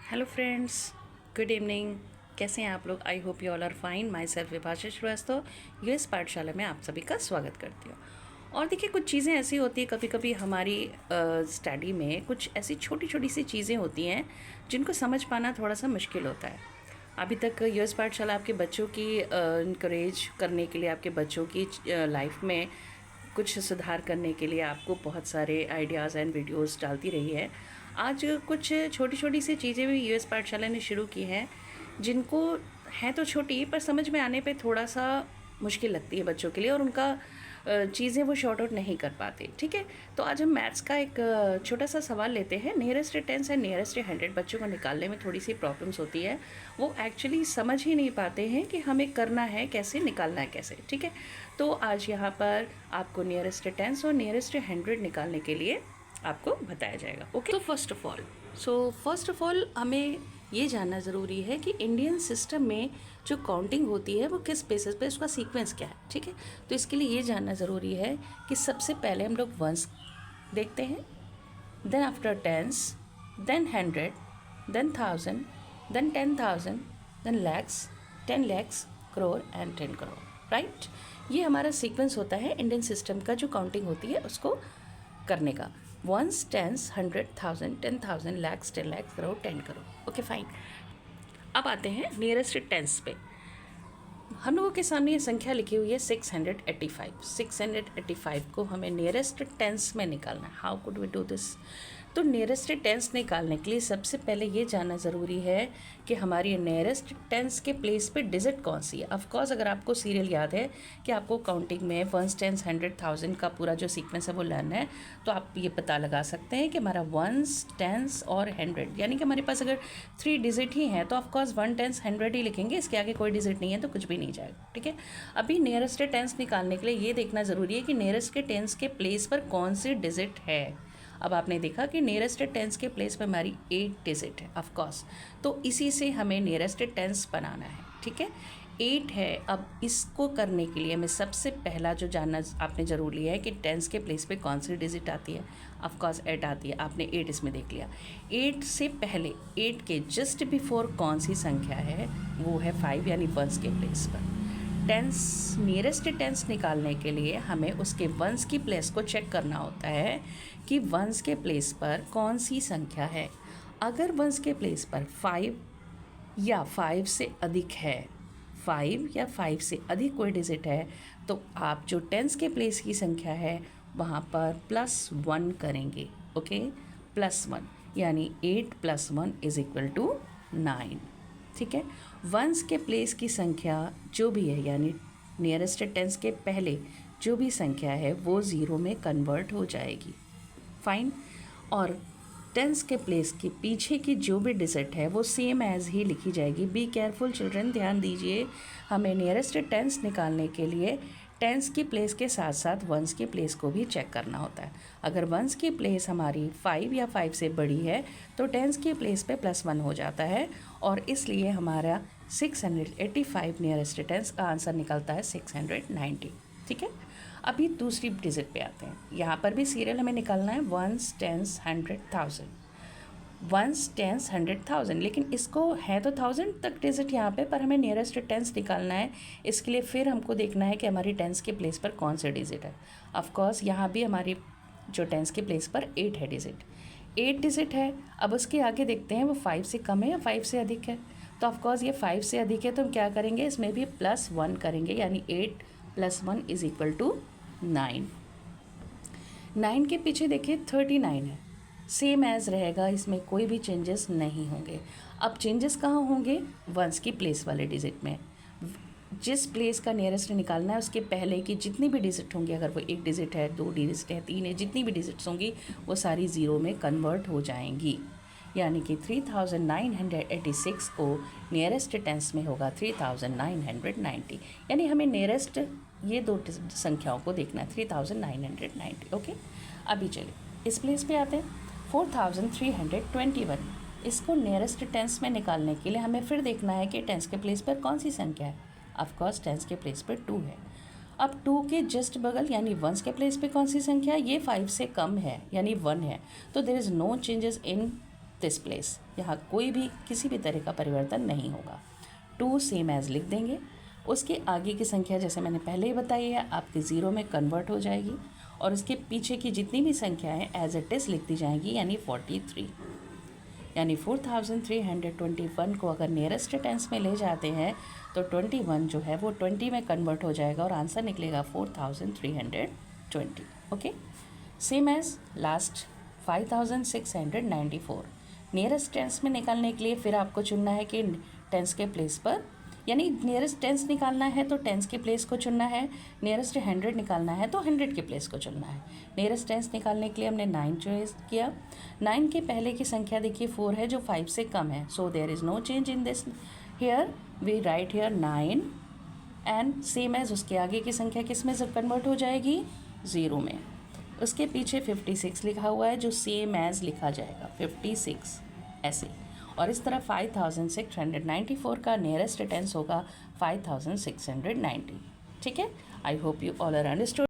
Hello friends, good evening. कैसे हैं आप लोग? I hope you all are fine. Myself Vibhasha Shrivastava US पाठशाला में आप सभी का स्वागत करती हूँ। और देखिए, कुछ चीज़ें ऐसी होती हैं, कभी कभी हमारी स्टडी में कुछ ऐसी छोटी छोटी सी चीज़ें होती हैं जिनको समझ पाना थोड़ा सा मुश्किल होता है। अभी तक यूएस पाठशाला आपके बच्चों की इनकरेज करने के लिए, आपके बच्चों की लाइफ में कुछ सुधार करने के लिए आपको बहुत सारे आइडियाज़ एंड वीडियोस डालती रही है। आज कुछ छोटी छोटी सी चीज़ें भी यूएस पाठशाला ने शुरू की हैं, जिनको हैं तो छोटी पर समझ में आने पे थोड़ा सा मुश्किल लगती है बच्चों के लिए, और उनका चीज़ें वो शॉर्ट आउट नहीं कर पाते। ठीक है, तो आज हम मैथ्स का एक छोटा सा सवाल लेते हैं। नियरेस्ट टेंस एंड नियरेस्ट 100 बच्चों को निकालने में थोड़ी सी प्रॉब्लम्स होती है। वो एक्चुअली समझ ही नहीं पाते हैं कि हमें करना है कैसे, निकालना है कैसे। ठीक है, तो आज यहाँ पर आपको नियरेस्ट टेंस और नियरेस्ट 100 निकालने के लिए आपको बताया जाएगा। ओके, तो फर्स्ट ऑफ ऑल हमें ये जानना ज़रूरी है कि इंडियन सिस्टम में जो काउंटिंग होती है वो किस बेसिस पे, उसका सीक्वेंस क्या है। ठीक है, तो इसके लिए ये जानना ज़रूरी है कि सबसे पहले हम लोग वंस देखते हैं, then after tens, then 100, then 1000, then 10,000, then lakhs, 10 lakhs, crore and 10 crore. Right, ये हमारा सीक्वेंस होता है इंडियन सिस्टम का, जो काउंटिंग होती है उसको करने का। Ones, tens, 100, 1000, 10,000, lakhs, 10 lakhs, crore, 10 crore. Okay fine. अब आते हैं नियरेस्ट टेंस पे। हम लोगों के सामने ये संख्या लिखी हुई है 685। 685 को हमें नियरेस्ट टेंस में निकालना है। How could we do this? तो नियरेस्ट टेंस निकालने के लिए सबसे पहले ये जानना ज़रूरी है कि हमारी नियरेस्ट टेंस के प्लेस पे डिजिट कौन सी है। ऑफकोर्स अगर आपको सीरियल याद है कि आपको काउंटिंग में वंस, टेंस, 100, 1000 का पूरा जो सीक्वेंस है वो लर्न है, तो आप ये पता लगा सकते हैं कि हमारा वंस, टेंस और 100, यानी कि हमारे पास अगर 3 डिजिट ही हैं तो ऑफकोर्स 1, टेंस, 100 ही लिखेंगे। इसके आगे कोई डिजिट नहीं है तो कुछ भी नहीं जाएगा। ठीक है, अभी नियरेस्ट टेंस निकालने के लिए ये देखना ज़रूरी है कि नियरेस्ट के टेंस के प्लेस पर कौन सी डिजिट है। अब आपने देखा कि नियरेस्ट टेंस के प्लेस पे हमारी 8 डिजिट है ऑफकोर्स, तो इसी से हमें नियरेस्ट टेंस बनाना है। ठीक है, 8 है। अब इसको करने के लिए हमें सबसे पहला जो जानना आपने ज़रूरी है कि टेंस के प्लेस पे कौन सी डिजिट आती है। ऑफकोर्स 8 आती है, आपने 8 इसमें देख लिया। 8 से पहले, 8 के जस्ट बिफोर कौन सी संख्या है, वो है 5, यानी वंस के प्लेस पर। टेंस, नियरेस्ट टेंस निकालने के लिए हमें उसके वंस की प्लेस को चेक करना होता है कि वंस के प्लेस पर कौन सी संख्या है। अगर वंस के प्लेस पर 5 या 5 से अधिक है, 5 या 5 से अधिक कोई डिजिट है, तो आप जो टेंस के प्लेस की संख्या है वहाँ पर +1 करेंगे। ओके, +1, यानी 8 + 1 = 9। ठीक है, वंस के प्लेस की संख्या जो भी है, यानी नियरेस्ट टेंस के पहले जो भी संख्या है वो 0 में कन्वर्ट हो जाएगी। फाइन। और टेंस के प्लेस के पीछे की जो भी डिजिट है वो सेम एज ही लिखी जाएगी। बी केयरफुल चिल्ड्रन, ध्यान दीजिए, हमें नियरेस्ट टेंस निकालने के लिए टेंस की प्लेस के साथ साथ वंस की प्लेस को भी चेक करना होता है। अगर वंस की प्लेस हमारी 5 या 5 से बड़ी है तो टेंस की प्लेस पे +1 हो जाता है, और इसलिए हमारा 685 नियरेस्ट टेंस का आंसर निकलता है 690। ठीक है, अभी दूसरी डिजिट पे आते हैं। यहाँ पर भी सीरियल हमें निकालना है वंस, टेंस, 100, 1000। वंस, टेंस, 100, 1000, लेकिन इसको है तो 1000 तक डिजिट यहाँ पे, पर हमें नियरेस्ट टेंस निकालना है। इसके लिए फिर हमको देखना है कि हमारी टेंस के प्लेस पर कौन से डिजिट है। ऑफकोर्स यहाँ भी हमारी जो टेंस के प्लेस पर 8 है डिजिट, 8 डिजिट है। अब उसके आगे देखते हैं वो 5 से कम है या 5 से अधिक है। तो ऑफकोर्स ये 5 से अधिक है, तो हम क्या करेंगे, इसमें भी +1 करेंगे, यानी 8 + 1 = 9। 9 के पीछे देखिए 39 है, सेम एज रहेगा, इसमें कोई भी चेंजेस नहीं होंगे। अब चेंजेस कहाँ होंगे? वंस की प्लेस वाले डिजिट में। जिस प्लेस का नियरेस्ट निकालना है उसके पहले की जितनी भी डिजिट होंगी, अगर वो 1 डिजिट है, 2 डिजिट है, 3 है, जितनी भी डिजिट्स होंगी वो सारी 0 में कन्वर्ट हो जाएंगी। यानी कि 3986 को नियरेस्ट टेंस में होगा 3990। यानी हमें नियरेस्ट ये 2 संख्याओं को देखना है, 3990। ओके, अभी चलिए इस प्लेस पे आते हैं। 4321, इसको नियरेस्ट टेंस में निकालने के लिए हमें फिर देखना है कि टेंस के प्लेस पर कौन सी संख्या है। ऑफकोर्स टेंस के प्लेस पर 2 है। अब 2 के जस्ट बगल यानी वंस के प्लेस पे कौन सी संख्या है, ये 5 से कम है यानी 1 है, तो there is no changes in this place, यहाँ कोई भी किसी भी तरह का परिवर्तन नहीं होगा। 2 सेम एज लिख देंगे। उसके आगे की संख्या जैसे मैंने पहले ही बताई है आपकी 0 में कन्वर्ट हो जाएगी और उसके पीछे की जितनी भी संख्याएं एज इट इज़ लिखती जाएंगी, यानी 43, यानी 4321 को अगर नियरेस्ट टेंस में ले जाते हैं तो 21 जो है वो 20 में कन्वर्ट हो जाएगा और आंसर निकलेगा 4320। Okay, same as last 5694। Nearest tens में निकालने के लिए फिर आपको चुनना है कि टेंस के प्लेस पर, यानी नियरेस्ट टेंस निकालना है तो टेंस के प्लेस को चुनना है, नियरेस्ट 100 निकालना है तो 100 के प्लेस को चुनना है। नियरेस्ट टेंस निकालने के लिए हमने 9 चॉइस किया। 9 के पहले की संख्या देखिए 4 है जो 5 से कम है, so there is no change in this. Here we write here 9 and same as उसके आगे की संख्या किस में कन्वर्ट हो जाएगी, 0 में। उसके पीछे 56 लिखा हुआ है जो सेम एज लिखा जाएगा 56 ऐसे, और इस तरह 5694 का नियरेस्ट टेंस होगा 5690। ठीक है, I hope you all are understood.